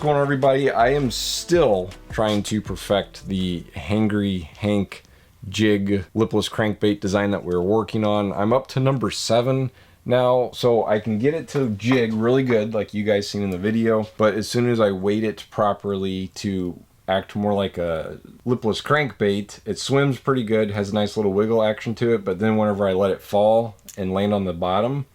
going on, everybody? I am still trying to perfect the Hangry Hank jig lipless crankbait design that we're working on. I'm up to number 7 now, so I can get it to jig really good like you guys seen in the video, but as soon as I weight it properly to act more like a lipless crankbait, it swims pretty good, has a nice little wiggle action to it, but then whenever I let it fall and land on the bottom,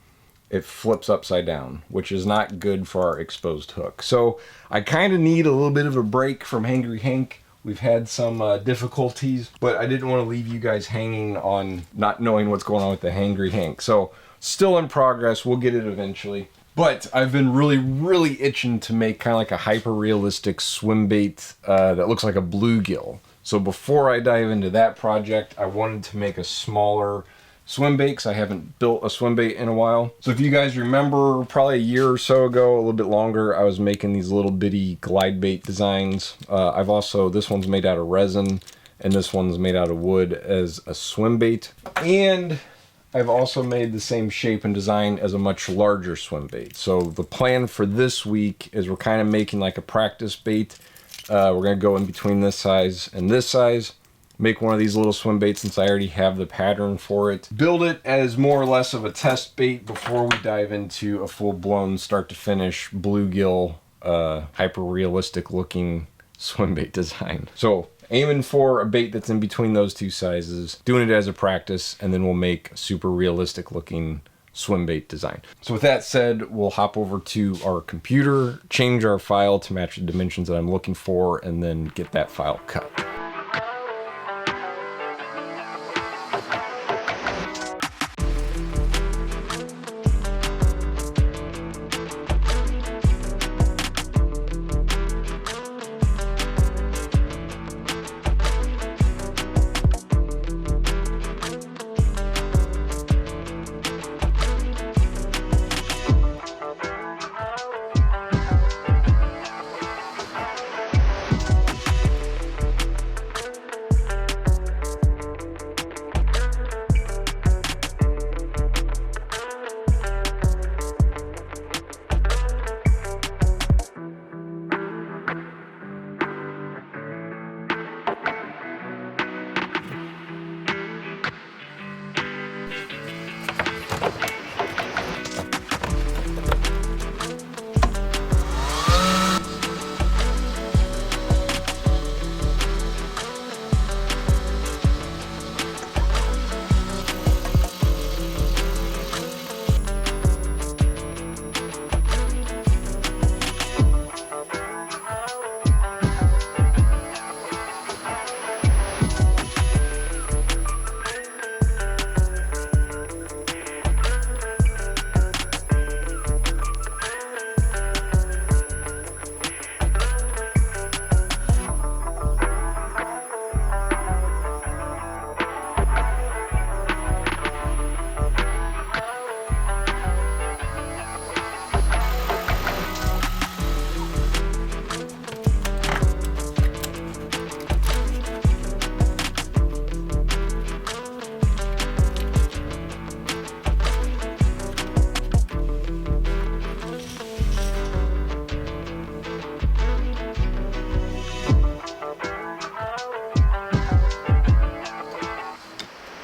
it flips upside down, which is not good for our exposed hook. So I kind of need a little bit of a break from Hangry Hank. We've had some difficulties, but I didn't want to leave you guys hanging on not knowing what's going on with the Hangry Hank. So still in progress, we'll get it eventually. But I've been really itching to make kind of like a hyper-realistic swim bait that looks like a bluegill. So before I dive into that project, I wanted to make a smaller swim bait because I haven't built a swim bait in a while. So if you guys remember, probably a year or so ago, a little bit longer, I was making these little bitty glide bait designs. I've also, this one's made out of resin and this one's made out of wood as a swim bait. And I've also made the same shape and design as a much larger swim bait. So the plan for this week is we're kind of making like a practice bait. We're gonna go in between this size and this size. Make one of these little swim baits since I already have the pattern for it. Build it as more or less of a test bait before we dive into a full-blown start to finish bluegill, hyper-realistic looking swim bait design. So aiming for a bait that's in between those two sizes, doing it as a practice, and then we'll make a super realistic looking swim bait design. So with that said, we'll hop over to our computer, change our file to match the dimensions that I'm looking for, and then get that file cut.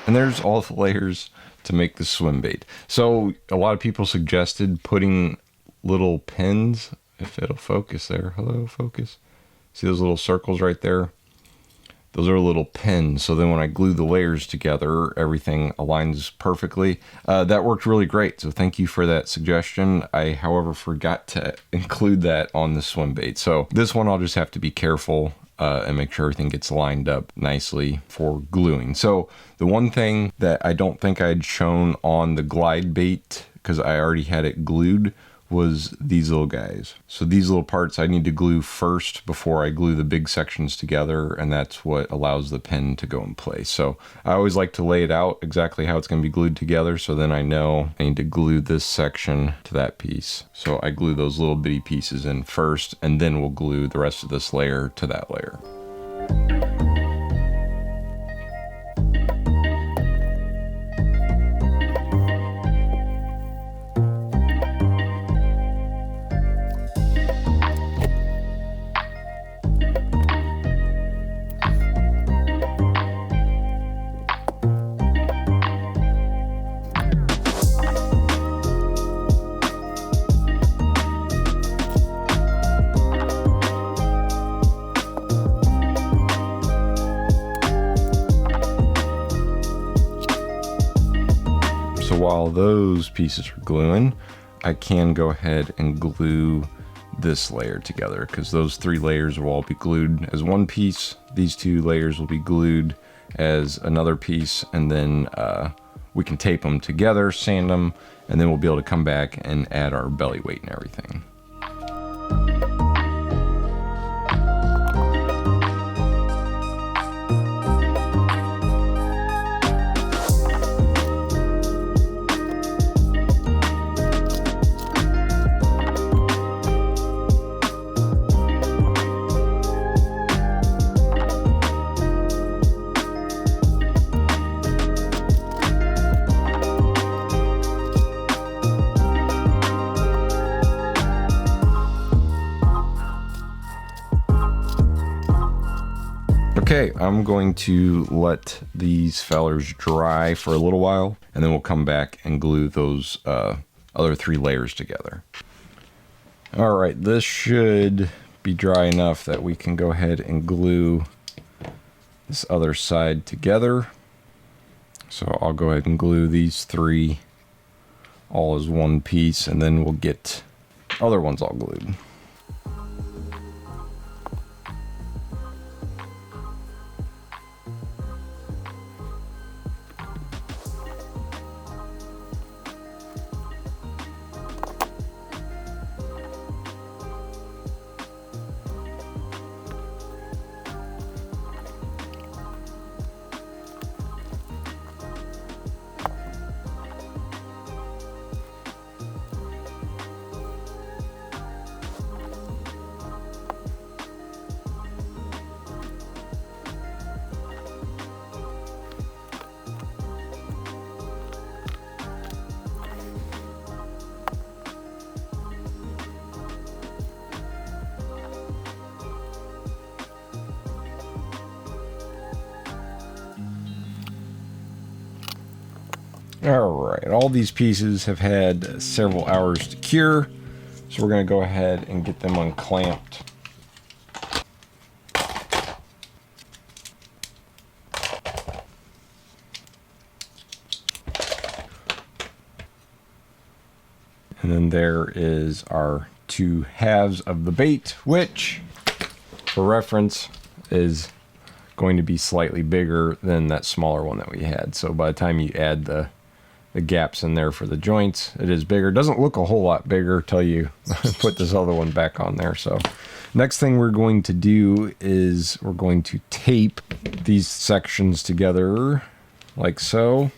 And there's all the layers to make the swim bait. So a lot of people suggested putting little pins, if it'll focus there. Hello, focus. See those little circles right there? Those are little pins. So then when I glue the layers together, everything aligns perfectly. That worked really great. So thank you for that suggestion. I, however, forgot to include that on the swim bait. So this one I'll just have to be careful and make sure everything gets lined up nicely for gluing. So the one thing that I don't think I'd shown on the glide bait, because I already had it glued, was these little guys. So these little parts I need to glue first before I glue the big sections together, and that's what allows the pin to go in place. So I always like to lay it out exactly how it's going to be glued together, so then I know I need to glue this section to that piece. So I glue those little bitty pieces in first, and then we'll glue the rest of this layer to that layer. So while those pieces are gluing, I can go ahead and glue this layer together, because those 3 layers will all be glued as one piece. These 2 layers will be glued as another piece, and then we can tape them together, sand them, and then we'll be able to come back and add our belly weight and everything. Okay, I'm going to let these fellers dry for a little while, and then we'll come back and glue those other 3 layers together. All right, this should be dry enough that we can go ahead and glue this other side together. So I'll go ahead and glue these 3 all as one piece, and then we'll get other ones all glued. Alright, all these pieces have had several hours to cure, so we're going to go ahead and get them unclamped. And then there is our 2 halves of the bait, which, for reference, is going to be slightly bigger than that smaller one that we had. So by the time you add the gaps in there for the joints, it is bigger. It doesn't look a whole lot bigger till you put this other one back on there. So next thing we're going to do is we're going to tape these sections together like so.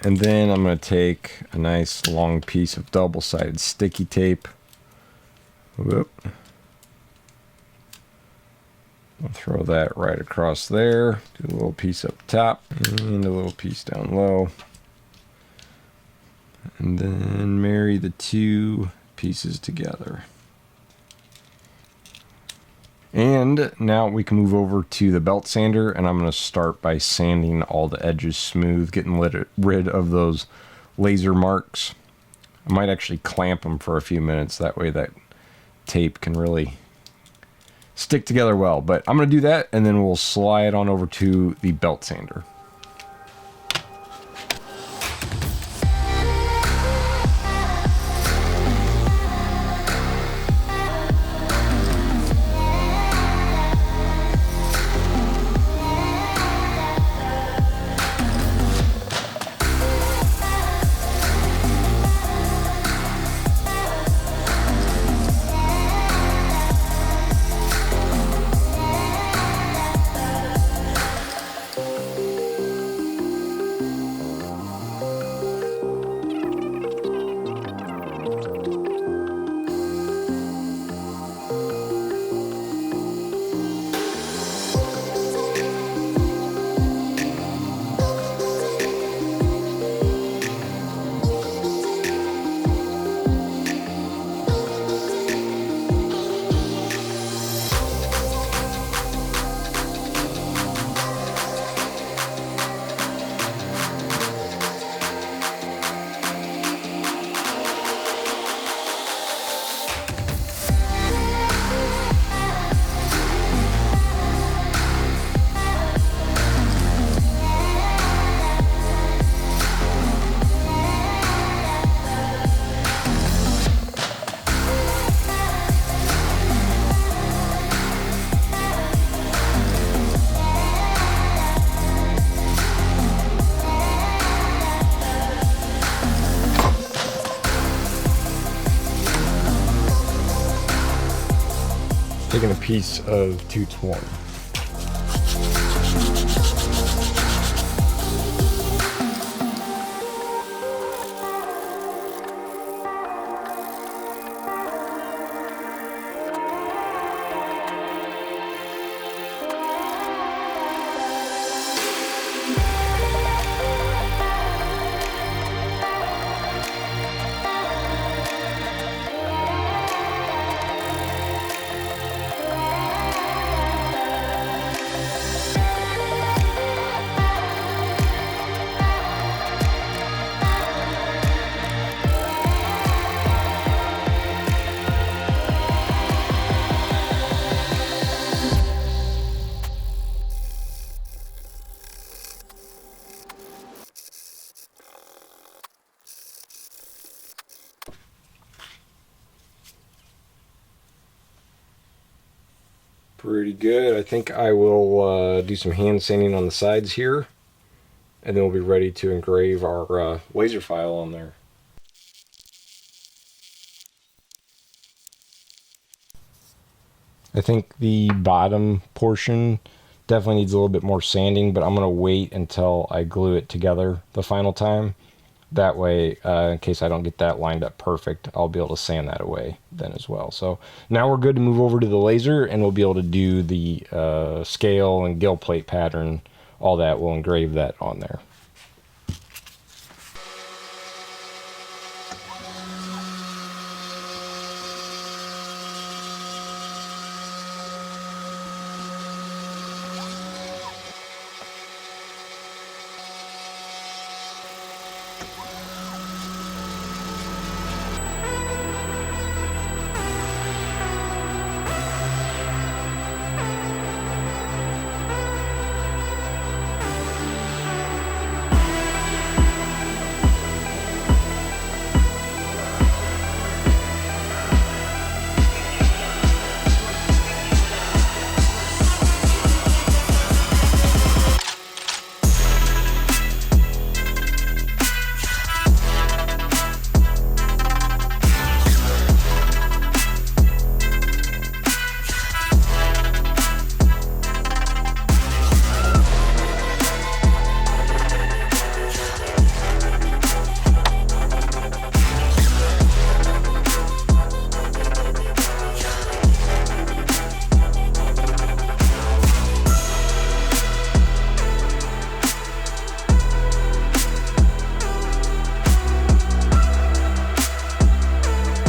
And then I'm going to take a nice long piece of double-sided sticky tape. Whoop. I'll throw that right across there. Do a little piece up top and a little piece down low. And then marry the 2 pieces together. And now we can move over to the belt sander, and I'm going to start by sanding all the edges smooth, getting rid of those laser marks. I might actually clamp them for a few minutes, that way that tape can really stick together well. But I'm going to do that, and then we'll slide on over to the belt sander. taking a piece of 220. Pretty good. I think I will do some hand sanding on the sides here, and then we'll be ready to engrave our laser file on there. I think the bottom portion definitely needs a little bit more sanding, but I'm going to wait until I glue it together the final time. That way, in case I don't get that lined up perfect, I'll be able to sand that away then as well. So now we're good to move over to the laser, and we'll be able to do the scale and gill plate pattern, all that. We'll engrave that on there.